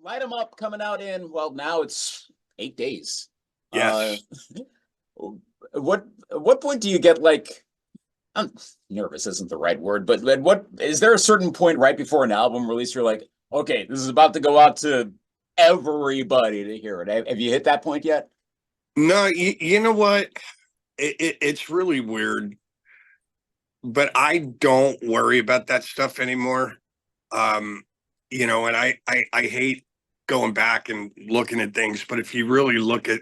Light 'em Up coming out in, well, now it's 8 days. Uh, Yes. what point do you get like, I'm nervous isn't the right word, but what is there a certain point right before an album release you're like, okay, this is about to go out to everybody to hear it. Have you hit that point yet? No, you know what? It's really weird, but I don't worry about that stuff anymore. Um, and I hate going back and looking at things, but if you really look at,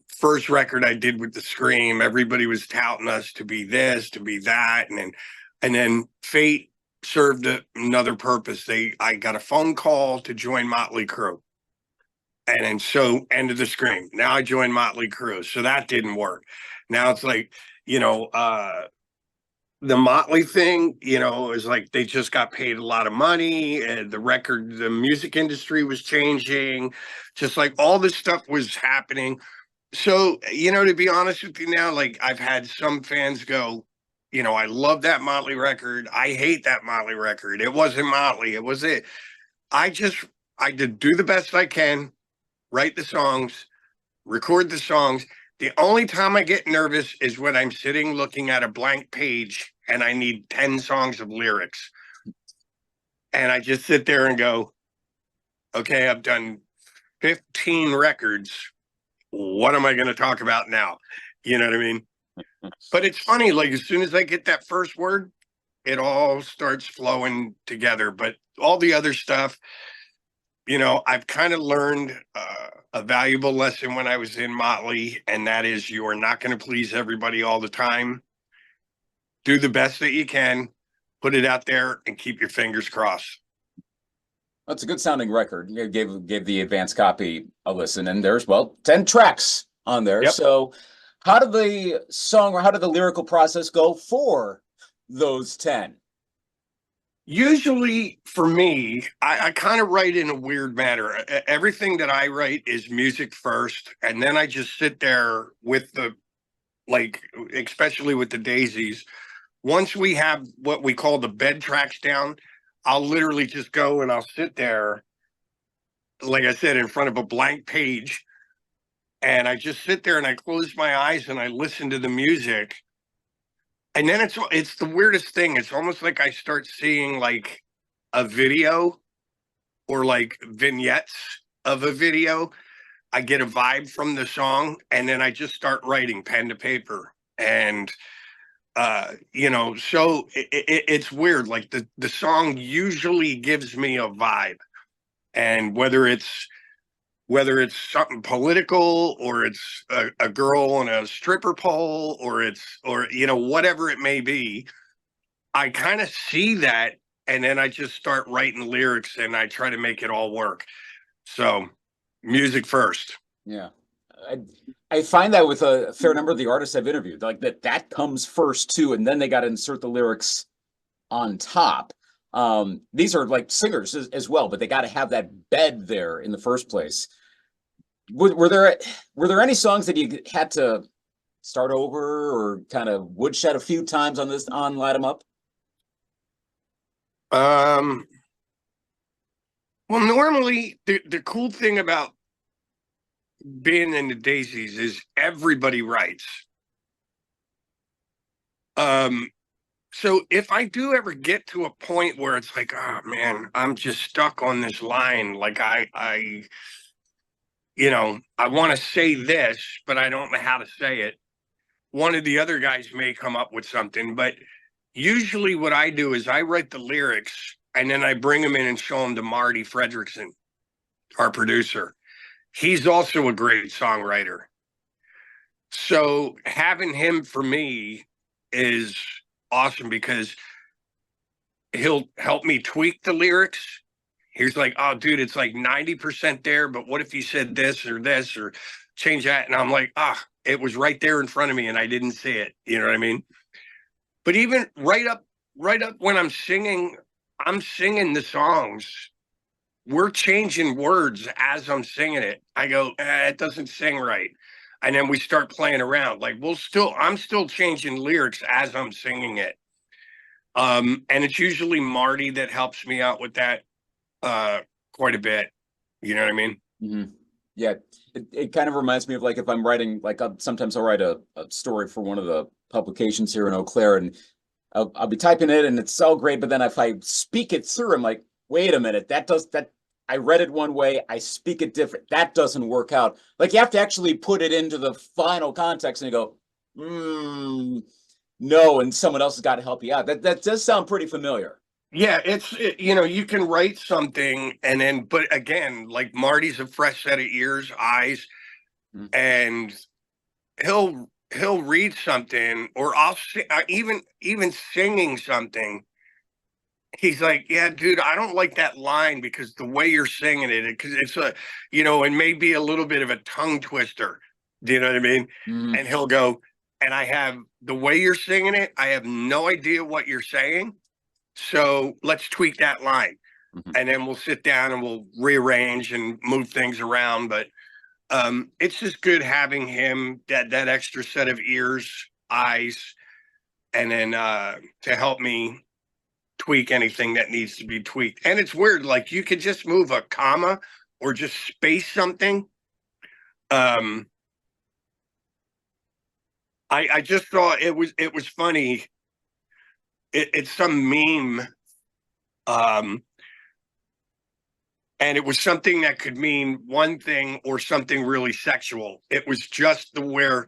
first record I did with the Scream, everybody was touting us to be this, to be that, and then fate served another purpose. I got a phone call to join Motley Crue. And then so end of the Scream. Now I joined Motley Crue. So that didn't work. Now it's like, you know, uh the Motley thing, is like they just got paid a lot of money, and the music industry was changing, just like all this stuff was happening. So, to be honest with you now, like I've had some fans go, I love that Motley record. I hate that Motley record. It wasn't Motley. It was it. I just, I did do the best I can, write the songs, record the songs. The only time I get nervous is when I'm sitting looking at a blank page and I need 10 songs of lyrics. And I just sit there and go, okay, I've done 15 records. What am I going to talk about now? You know what I mean? But it's funny, like as soon as I get that first word, it all starts flowing together. But all the other stuff, I've kind of learned a valuable lesson when I was in Motley, and that is you are not going to please everybody all the time. Do the best that you can, put it out there, and keep your fingers crossed. That's a good sounding record. You gave the advanced copy a listen, and there's 10 tracks on there. Yep. So how did the lyrical process go for those 10? Usually for me, I kind of write in a weird manner. Everything that I write is music first, and then I just sit there with like, especially with the Daisies. Once we have what we call the bed tracks down, I'll literally just go and I'll sit there, like I said, in front of a blank page. And I just sit there and I close my eyes and I listen to the music. And then it's the weirdest thing. It's almost like I start seeing like a video or like vignettes of a video. I get a vibe from the song and then I just start writing pen to paper. And so it's weird. Like the song usually gives me a vibe, and whether it's something political or it's a girl on a stripper pole or whatever it may be, I kind of see that, and then I just start writing lyrics and I try to make it all work. So music first. Yeah. I, I find that with a fair number of the artists I've interviewed, like that comes first too, and then they got to insert the lyrics on top. These are like singers as well, but they got to have that bed there in the first place. Were there any songs that you had to start over or kind of woodshed a few times on Light 'em Up? um well, normally the cool thing about being in the Daisies is everybody writes. um so if I do ever get to a point where it's like, oh man, I'm just stuck on this line, like I want to say this, but I don't know how to say it. One of the other guys may come up with something, but usually what I do is I write the lyrics and then I bring them in and show them to Marti Frederiksen, our producer. He's also a great songwriter. So having him for me is awesome because he'll help me tweak the lyrics. He's like, oh, dude, it's like 90% there, but what if you said this or change that? And I'm like, it was right there in front of me and I didn't see it. You know what I mean? But even right up when I'm singing the songs. We're changing words as I'm singing it. I go, it doesn't sing right. And then we start playing around. Like I'm still changing lyrics as I'm singing it. And it's usually Marty that helps me out with that quite a bit. You know what I mean? Mm-hmm. Yeah, it kind of reminds me of like if I'm writing, like sometimes I'll write a story for one of the publications here in Eau Claire, and I'll be typing it and it's all great, but then if I speak it through, I'm like, wait a minute, that I read it one way, I speak it different. That doesn't work out. Like you have to actually put it into the final context and you go, no, and someone else has got to help you out. That does sound pretty familiar. Yeah, you know, you can write something and then, but again, like Marty's a fresh set of ears, eyes, Mm. and he'll read something, or even singing something. He's like, yeah, dude, I don't like that line because the way you're singing it, because it's a, you know, it may be a little bit of a tongue twister. Do you know what I mean? Mm. And he'll go, and I have the way you're singing it, I have no idea what you're saying. So let's tweak that line. Mhm. And then we'll sit down and we'll rearrange and move things around. But it's just good having him, that extra set of ears, eyes, and then to help me tweak anything that needs to be tweaked. And it's weird, like you could just move a comma or just space something. I just thought it was funny. It's some meme, and it was something that could mean one thing or something really sexual. It was just where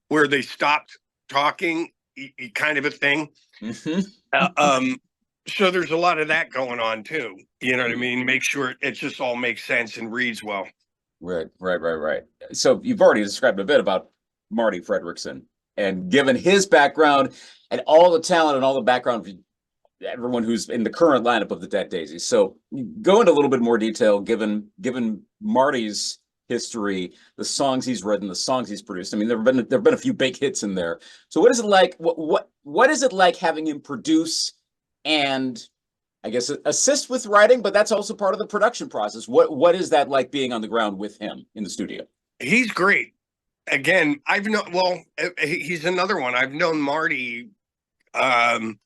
they stopped talking, kind of a thing. Mhm. So there's a lot of that going on too. You know what I mean? Make sure it just all makes sense and reads well. Right. So you've already described a bit about Marti Frederiksen, and given his background and all the talent and all the background of everyone who's in the current lineup of the Dead Daisies. So go into a little bit more detail, given Marty's history, the songs he's written, the songs he's produced. I mean, there've been a few big hits in there. So what is it like? What is it like having him produce and I guess assist with writing, but that's also part of the production process. What is that like being on the ground with him in the studio? He's great. Again, I've known, well, he's another one. I've known Marti, um,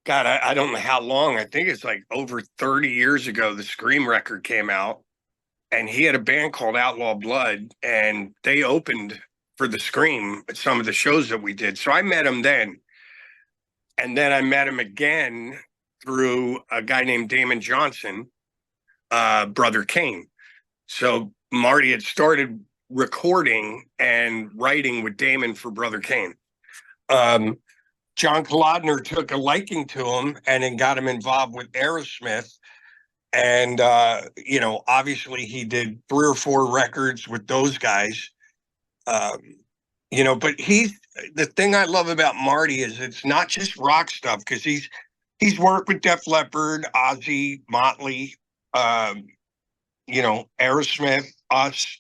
God, I don't know how long. I think it's like over 30 years ago, the Scream record came out, and he had a band called Outlaw Blood, and they opened for the Scream at some of the shows that we did. So I met him then. And then I met him again through a guy named Damon Johnson, Brother Kane. So Marti had started recording and writing with Damon for Brother Kane. John Kolodner took a liking to him and then got him involved with Aerosmith. And, you know, obviously he did 3 or 4 records with those guys. You know, but the thing I love about Marti is it's not just rock stuff, because he's worked with Def Leppard, Ozzy, Motley, you know, Aerosmith, us.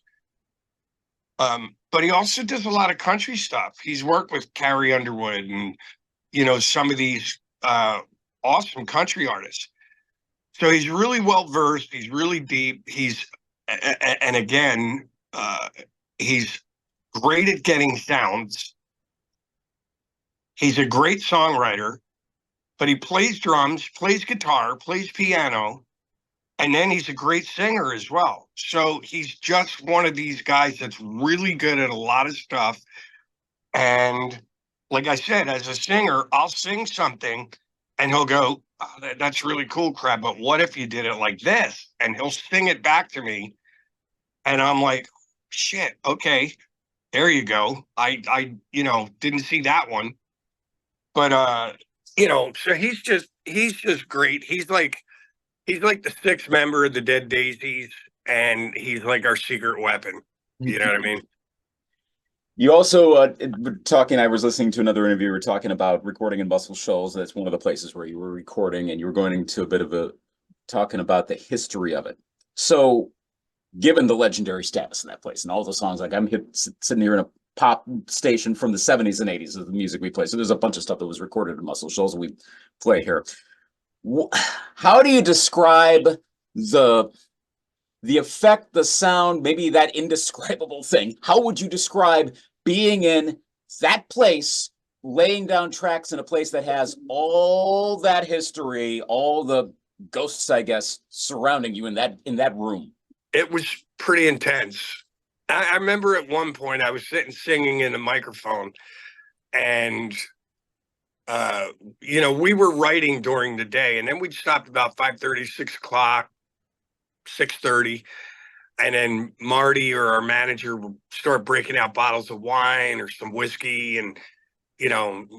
But he also does a lot of country stuff. He's worked with Carrie Underwood and, you know, some of these awesome country artists. So he's really well versed. He's really deep. And again, he's great at getting sounds. He's a great songwriter, but he plays drums, plays guitar, plays piano, and then he's a great singer as well. So he's just one of these guys that's really good at a lot of stuff. And like I said, as a singer, I'll sing something and he'll go, oh, that's really cool, Crab, but what if you did it like this? And he'll sing it back to me. And I'm like, shit, okay, there you go. I you know, didn't see that one. But you know, so he's just great. He's like the 6th member of the Dead Daisies, and he's like our secret weapon. You know what I mean? You also talking. I was listening to another interview. We were talking about recording in Muscle Shoals. That's one of the places where you were recording, and you were going into a bit of a talking about the history of it. So, given the legendary status of that place and all the songs, like sitting here in a pop station from the 70s and 80s of the music we play. So there's a bunch of stuff that was recorded in Muscle Shoals that we play here. How do you describe the effect, the sound, maybe that indescribable thing? How would you describe being in that place, laying down tracks in a place that has all that history, all the ghosts, I guess, surrounding you in that room. It was pretty intense. I remember at one point I was sitting singing in the microphone, and we were writing during the day, and then we'd stop about 5:30, 6 o'clock, 6:30, and then Marty or our manager would start breaking out bottles of wine or some whiskey, and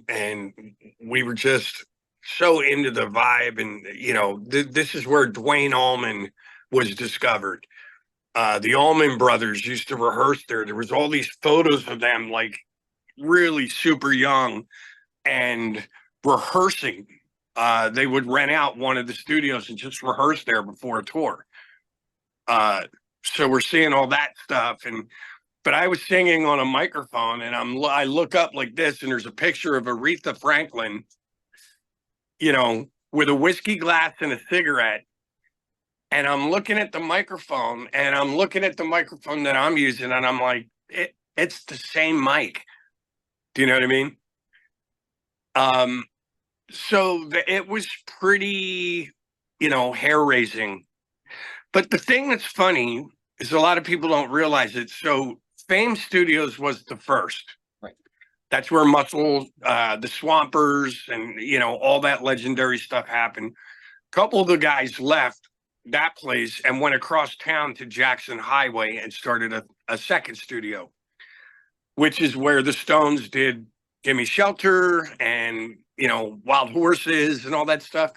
and we were just so into the vibe. And this is where Dwayne Allman was discovered. The Allman Brothers used to rehearse there. There was all these photos of them, like really super young and rehearsing. They would rent out one of the studios and just rehearse there before a tour. So we're seeing all that stuff, but I was singing on a microphone, and I look up like this, and there's a picture of Aretha Franklin, with a whiskey glass and a cigarette. And I'm looking at the microphone, and I'm looking at the microphone that I'm using, and I'm like, it's the same mic. Do you know what I mean? So it was pretty, hair raising. But the thing that's funny is a lot of people don't realize it. So Fame Studios was the first. Right. That's where Muscle, the Swampers, and all that legendary stuff happened. A couple of the guys left that place and went across town to Jackson Highway and started a second studio, which is where the Stones did Gimme Shelter and Wild Horses and all that stuff.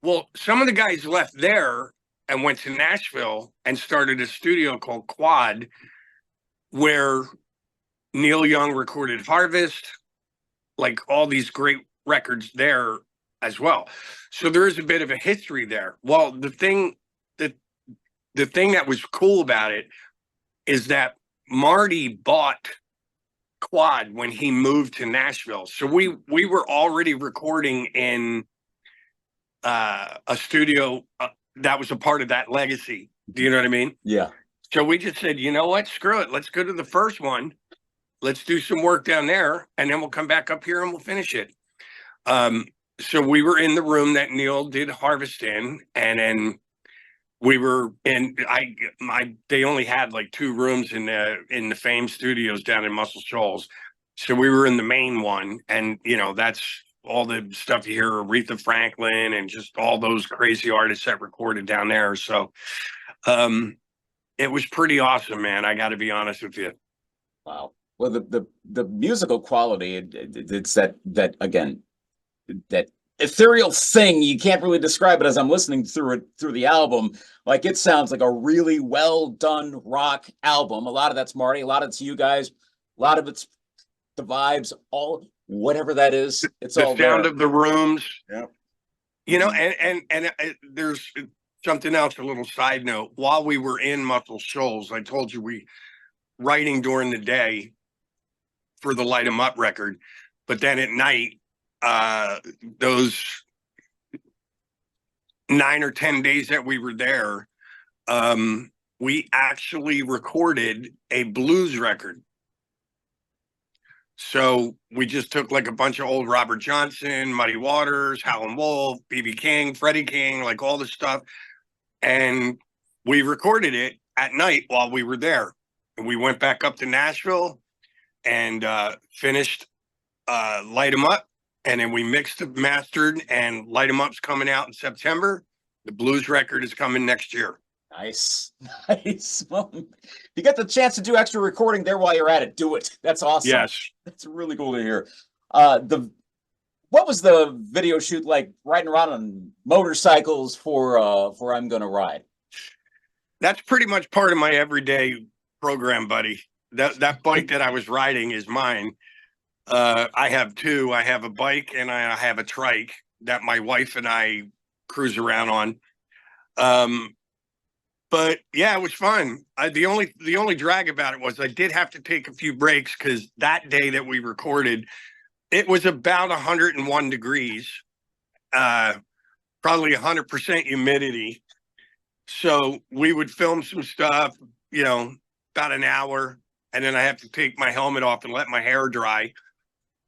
Well, some of the guys left there and went to Nashville and started a studio called Quad, where Neil Young recorded Harvest, like all these great records there as well. So there is a bit of a history there. Well, the thing that was cool about it is that Marty bought Quad when he moved to Nashville. So we were already recording in a studio that was a part of that legacy. Do you know what I mean? Yeah. So we just said, you know what? Screw it. Let's go to the first one. Let's do some work down there, and then we'll come back up here and we'll finish it. So we were in the room that Neil did Harvest in, and then we were in. They only had like 2 rooms in the Fame Studios down in Muscle Shoals, so we were in the main one, and that's all the stuff you hear, Aretha Franklin and just all those crazy artists that recorded down there. So it was pretty awesome, man. I got to be honest with you. Wow. Well, the musical quality, it's that again, that ethereal thing. You can't really describe it as I'm listening through the album. Like, it sounds like a really well done rock album. A lot of that's Marty, a lot of it's you guys, a lot of it's the vibes, all whatever that is. It's all the sound there. of the rooms. Yeah. And there's something else, a little side note. While we were in Muscle Shoals, I told you we writing during the day for the Light 'Em Up record, but then at night, those 9 or 10 days that we were there, we actually recorded a blues record. So we just took like a bunch of old Robert Johnson, Muddy Waters, Howlin' Wolf, B.B. King, Freddie King, like all this stuff, and we recorded it at night while we were there. And we went back up to Nashville and finished Light 'Em Up, and then we mixed and mastered, and Light 'Em Up's coming out in September. The blues record is coming next year. Nice. Well, if you get the chance to do extra recording there while you're at it, do it. That's awesome. Yes. That's really cool to hear. What was the video shoot like, riding around on motorcycles for I'm Gonna Ride? That's pretty much part of my everyday program, buddy. That bike that I was riding is mine. I have 2. I have a bike and I have a trike that my wife and I cruise around on. But yeah, it was fun. The only drag about it was I did have to take a few breaks, because that day that we recorded, it was about 101 degrees, probably 100% humidity. So we would film some stuff, about an hour, and then I have to take my helmet off and let my hair dry.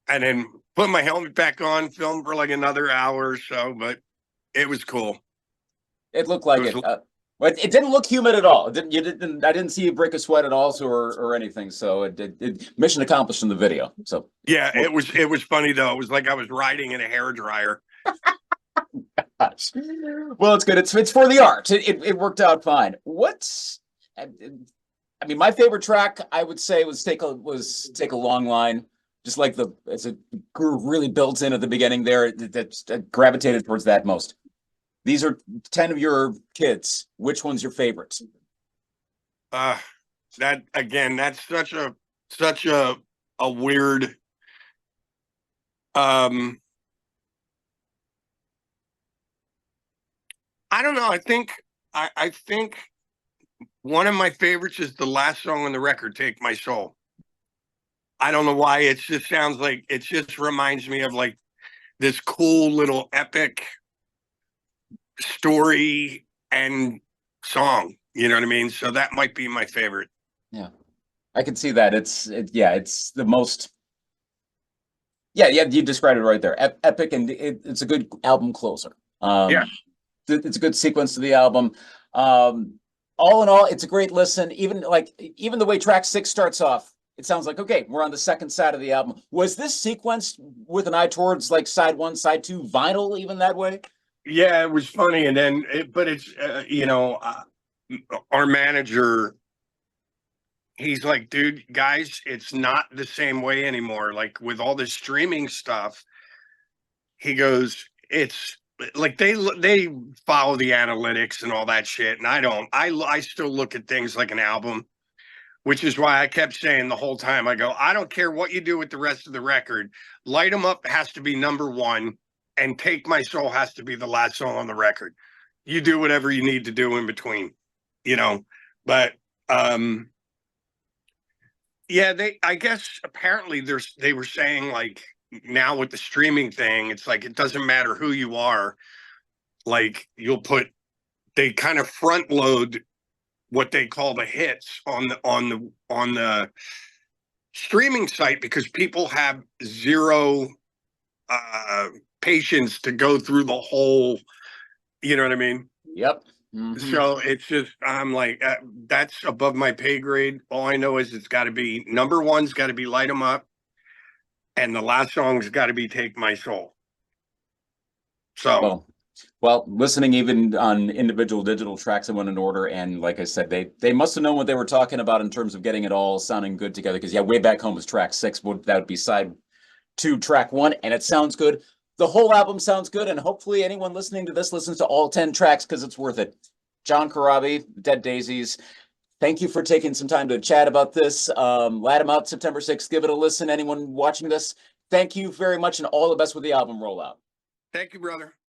And then put my helmet back on, filmed for like another hour or so, but it was cool. It looked like It it. was, But it didn't look humid at all. It didn't. You didn't. I didn't see you break a sweat at all, so or anything. So mission accomplished in the video. So yeah, well, it was funny though. It was like I was riding in a hairdryer. gosh. Well, it's good. It's for the art. It worked out fine. What's I mean, my favorite track I would say was take a long line. Just like it's a groove really built in at the beginning there that gravitated towards that most. These are 10 of your kids. Which one's your favorite? That again, that's such a weird I don't know. I think one of my favorites is the last song on the record, Take My Soul. I don't know why. It just sounds like it just reminds me of like this cool little epic story and song. You know what I mean? So that might be my favorite. Yeah, I can see that. It's the most. Yeah, you described it right there. Epic, and it's a good album closer. Yeah. It's a good sequence to the album. All in all, it's a great listen. Even the way track 6 starts off, it sounds like, okay, we're on the second side of the album. Was this sequenced with an eye towards like side 1, side 2 vinyl, even that way? Yeah, it was funny. And then, but it's, our manager, he's like, dude, guys, it's not the same way anymore. Like with all this streaming stuff, he goes, it's like they follow the analytics and all that shit. And I don't, I still look at things like an album, which is why I kept saying the whole time, I go, I don't care what you do with the rest of the record. Light 'Em Up has to be number 1 and Take My Soul has to be the last song on the record. You do whatever you need to do in between, but, yeah, I guess apparently they were saying like now with the streaming thing, it's like, it doesn't matter who you are. Like they kind of front load what they call the hits on the streaming site because people have zero patience to go through the whole, you know what I mean? Yep. Mm-hmm. So it's just, I'm like, that's above my pay grade. All I know is it's got to be number 1's got to be Light 'Em Up, and the last song's got to be Take My Soul. So, well, listening even on individual digital tracks, I went in order, and like I said, they must have known what they were talking about in terms of getting it all sounding good together. Because Way Back Home was track 6, that would be side 2, track 1, and it sounds good. The whole album sounds good, and hopefully anyone listening to this listens to all 10 tracks because it's worth it. John Corabi, Dead Daisies, thank you for taking some time to chat about this. Light 'Em Out, September 6th. Give it a listen. Anyone watching this, thank you very much, and all the best with the album rollout. thank you, brother.